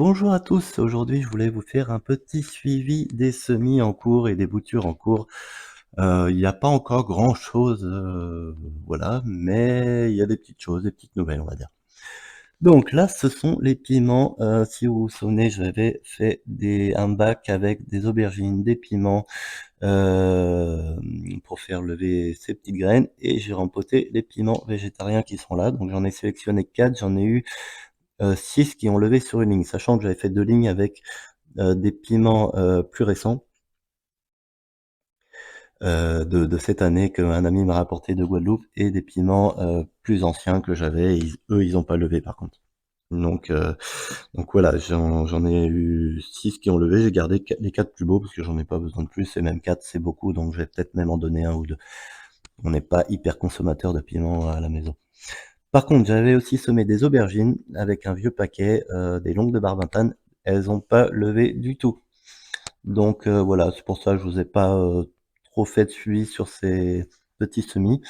Bonjour à tous, aujourd'hui je voulais vous faire un petit suivi des semis en cours et des boutures en cours. Il n'y a pas encore grand chose, voilà, mais il y a des petites choses, des petites nouvelles, on va dire. Donc là, ce sont les piments, si vous vous souvenez, j'avais fait un bac avec des aubergines, des piments, pour faire lever ces petites graines et j'ai rempoté les piments végétariens qui sont là. Donc j'en ai sélectionné 4, j'en ai eu 6 qui ont levé sur une ligne, sachant que j'avais fait 2 lignes avec, des piments, plus récents, de cette année qu'un ami m'a rapporté de Guadeloupe et des piments, plus anciens que j'avais, ils ont pas levé par contre. Donc heu, donc voilà, j'en ai eu 6 qui ont levé, j'ai gardé les 4 plus beaux parce que j'en ai pas besoin de plus et même 4 c'est beaucoup, donc je vais peut-être même en donner un ou 2. On n'est pas hyper consommateur de piments à la maison. Par contre, j'avais aussi semé des aubergines avec un vieux paquet, des longues de Barbantane. Elles ont pas levé du tout. Donc voilà, c'est pour ça que je vous ai pas, trop fait de suivi sur ces petits semis,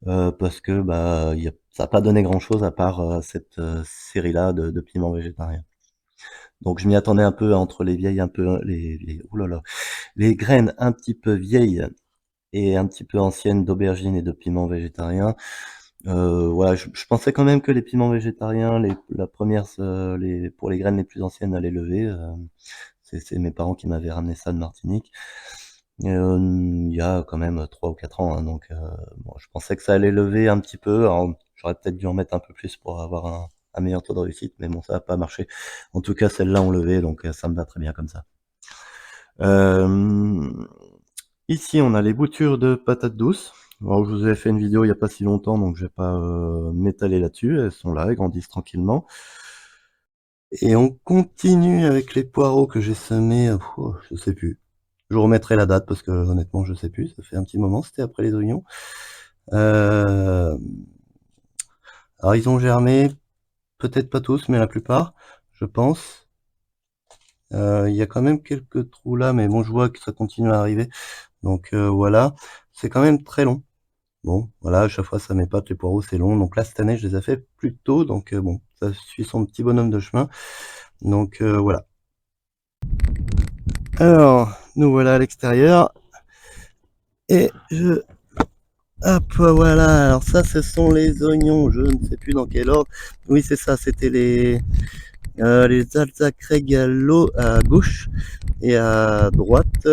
parce que, bah, ça a pas donné grand chose à part, cette, série-là de piments végétariens. Donc je m'y attendais un peu entre les vieilles un peu les ouh là là, les graines un petit peu vieilles et un petit peu anciennes d'aubergines et de piments végétariens. Voilà, je pensais quand même que les piments végétariens, la première se les pour les graines les plus anciennes allaient lever, c'est mes parents qui m'avaient ramené ça de Martinique. Il y a quand même 3 ou 4 ans, hein, donc bon, je pensais que ça allait lever un petit peu. Alors, j'aurais peut-être dû en mettre un peu plus pour avoir un meilleur taux de réussite, mais bon, ça a pas marché. En tout cas, celles-là ont levé, donc ça me va très bien comme ça. Hem, Ici, on a les boutures de patates douces. Alors, je vous avais fait une vidéo il y a pas si longtemps, donc je vais pas, m'étaler là-dessus. Elles sont là, elles grandissent tranquillement et on continue avec les poireaux que j'ai semés, je sais plus. Je vous remettrai la date parce que honnêtement je sais plus, ça fait un petit moment, c'était après les oignons. Hem, alors ils ont germé, peut-être pas tous, mais la plupart, je pense. Il y a quand même quelques trous là, mais bon, je vois que ça continue à arriver, donc voilà. C'est quand même très long. Bon, voilà, à chaque fois ça m'épate les poireaux, c'est long. Donc là, cette année, je les ai fait plus tôt, donc bon, ça suit son petit bonhomme de chemin, donc voilà. Alors, nous voilà à l'extérieur et je hop, voilà, alors ça, ce sont les oignons, je ne sais plus dans quel ordre. Oui, c'est ça, c'était les Alsace Regalo à gauche et à droite,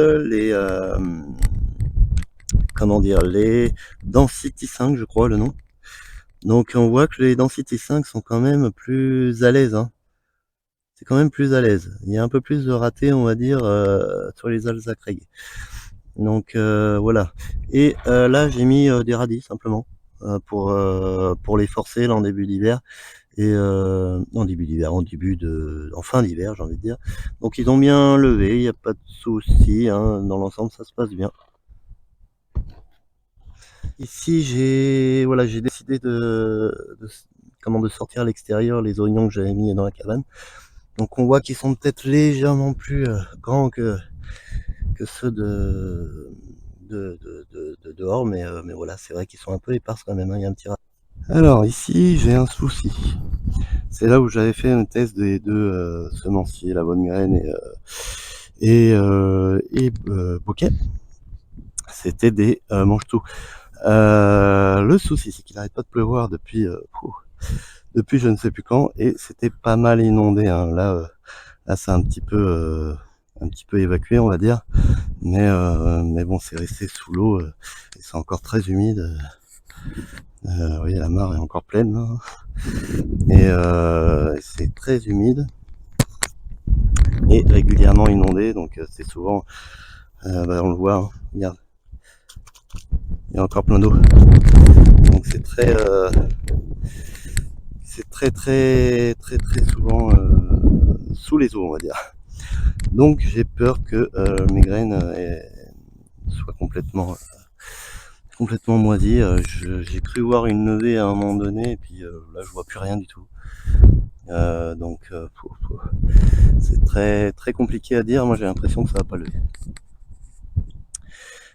comment dire, les Density 5, je crois, le nom. Donc on voit que les Density 5 sont quand même plus à l'aise, hein. C'est quand même plus à l'aise. Il y a un peu plus de raté, on va dire, sur les Alsace Reg. Donc voilà. Et là, j'ai mis des radis simplement pour les forcer là en début d'hiver et en début d'hiver, en fin d'hiver, j'ai envie de dire. Donc ils ont bien levé, il n'y a pas de souci, hein, dans l'ensemble ça se passe bien. Ici j'ai décidé de sortir à l'extérieur les oignons que j'avais mis dans la cabane. Donc on voit qu'ils sont peut-être légèrement plus grands que ceux de dehors, mais voilà, c'est vrai qu'ils sont un peu épars quand même, hein, il y a un petit. Alors ici j'ai un souci. C'est là où j'avais fait un test des deux semenciers, la bonne graine et Bokeh. C'était des mange-tout. Le souci, c'est qu'il n'arrête pas de pleuvoir depuis je ne sais plus quand, et c'était pas mal inondé, hein. Là, c'est un petit peu évacué, on va dire, mais bon, c'est resté sous l'eau et c'est encore très humide. Oui, la mare est encore pleine, hein. Et c'est très humide et régulièrement inondé, donc c'est souvent, bah, on le voit, hein, regarde, il y a encore plein d'eau. Donc c'est très souvent sous les eaux, on va dire. Donc j'ai peur que mes graines soient complètement moisies. J'ai cru voir une levée à un moment donné, et puis là je vois plus rien du tout. Donc c'est très compliqué à dire. Moi j'ai l'impression que ça va pas lever.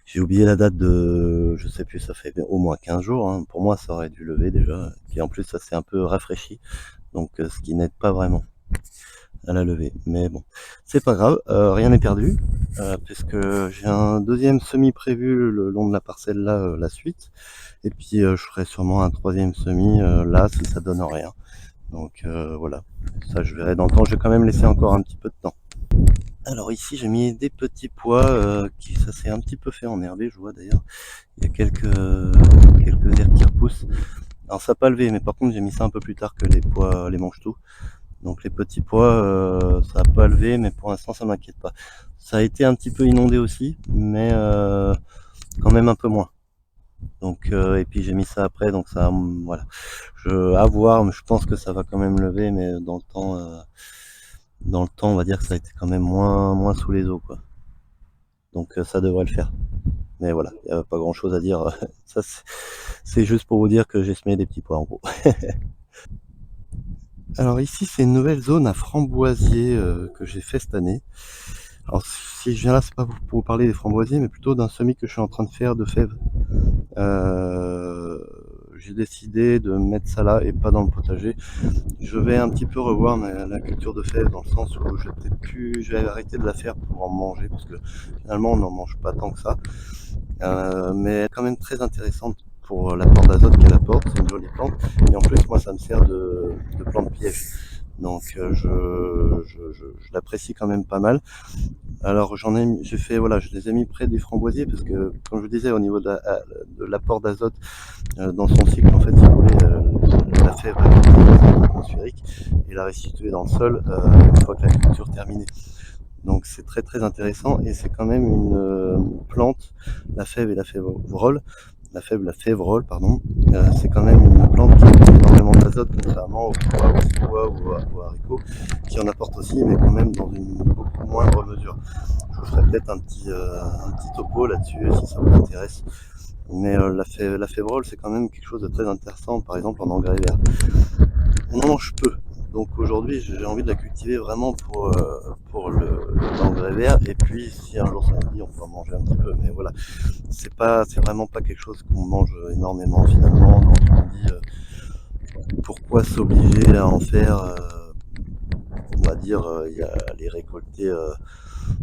J'ai oublié la date je sais plus, ça fait au moins 15 jours, hein. Pour moi ça aurait dû lever déjà. Et puis en plus ça s'est un peu rafraîchi, donc ce qui n'aide pas vraiment. à la levée. Mais bon, c'est pas grave, rien n'est perdu, puisque j'ai un deuxième semis prévu le long de la parcelle là, la suite. Et puis je ferai sûrement un troisième semis là si ça donne rien. Donc voilà, ça je verrai dans le temps. Je vais quand même laisser encore un petit peu de temps. Alors ici j'ai mis des petits pois qui ça s'est un petit peu fait enherber, je vois d'ailleurs. Il y a quelques herbes qui repoussent. Alors ça n'a pas levé, mais par contre j'ai mis ça un peu plus tard que les pois, les mange-tout. Donc les petits pois, ça n'a pas levé, mais pour l'instant ça m'inquiète pas. Ça a été un petit peu inondé aussi, mais quand même un peu moins. Donc et puis j'ai mis ça après, donc ça, voilà. À voir, mais je pense que ça va quand même lever, mais dans le temps, on va dire que ça a été quand même moins sous les eaux, quoi. Donc ça devrait le faire. Mais voilà, il n'y a pas grand chose à dire. Ça, c'est juste pour vous dire que j'ai semé des petits pois en gros. Alors ici, c'est une nouvelle zone à framboisier que j'ai fait cette année. Alors si je viens là, c'est pas pour vous parler des framboisiers, mais plutôt d'un semis que je suis en train de faire de fèves. J'ai décidé de mettre ça là et pas dans le potager. Je vais un petit peu revoir la culture de fèves dans le sens où je vais arrêter de la faire pour en manger parce que finalement on n'en mange pas tant que ça. Mais elle est quand même très intéressante pour l'apport d'azote qu'elle apporte, c'est une jolie plante. Et en plus moi ça me sert de plante piège. Donc je l'apprécie quand même pas mal. Alors j'ai fait voilà, je les ai mis près des framboisiers parce que comme je vous disais au niveau de l'apport d'azote dans son cycle en fait si vous voulez la fève atmosphérique et la restituer dans le sol une fois que la culture est terminée. Donc c'est très très intéressant et c'est quand même une plante, la fève et la févrole, la févrole pardon, c'est quand même une plante qui apporte énormément d'azote contrairement aux pois ou aux haricots qui en apportent aussi mais quand même dans une beaucoup moindre mesure. Je vous ferai peut-être un petit topo là-dessus si ça vous intéresse. Mais la févrole, c'est quand même quelque chose de très intéressant, par exemple en engrais vert. On en mange peu. Donc aujourd'hui, j'ai envie de la cultiver vraiment pour l'engrais vert. Et puis, si un jour ça me dit, on peut en manger un petit peu. Mais voilà, c'est vraiment pas quelque chose qu'on mange énormément finalement. Donc on dit pourquoi s'obliger à en faire. On va dire, il y a les récolter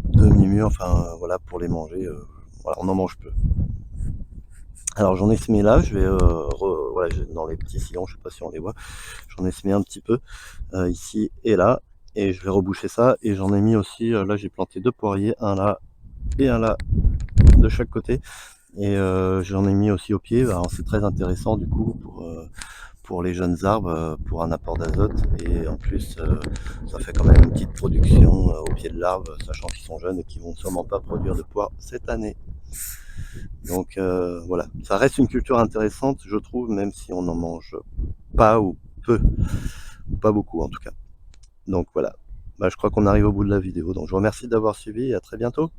demi-mûrs, enfin voilà, pour les manger. Voilà, on en mange peu. Alors j'en ai semé là, je vais voilà, dans les petits sillons, je sais pas si on les voit, j'en ai semé un petit peu ici et là, et je vais reboucher ça. Et j'en ai mis aussi, là j'ai planté deux poiriers, un là et un là de chaque côté, et j'en ai mis aussi au pied. Alors c'est très intéressant du coup pour les jeunes arbres, pour un apport d'azote, et en plus ça fait quand même une petite production au pied de l'arbre, sachant qu'ils sont jeunes et qu'ils vont sûrement pas produire de poires cette année. Donc voilà, ça reste une culture intéressante, je trouve, même si on n'en mange pas ou peu, ou pas beaucoup en tout cas. Donc voilà, bah, je crois qu'on arrive au bout de la vidéo, donc je vous remercie d'avoir suivi et à très bientôt.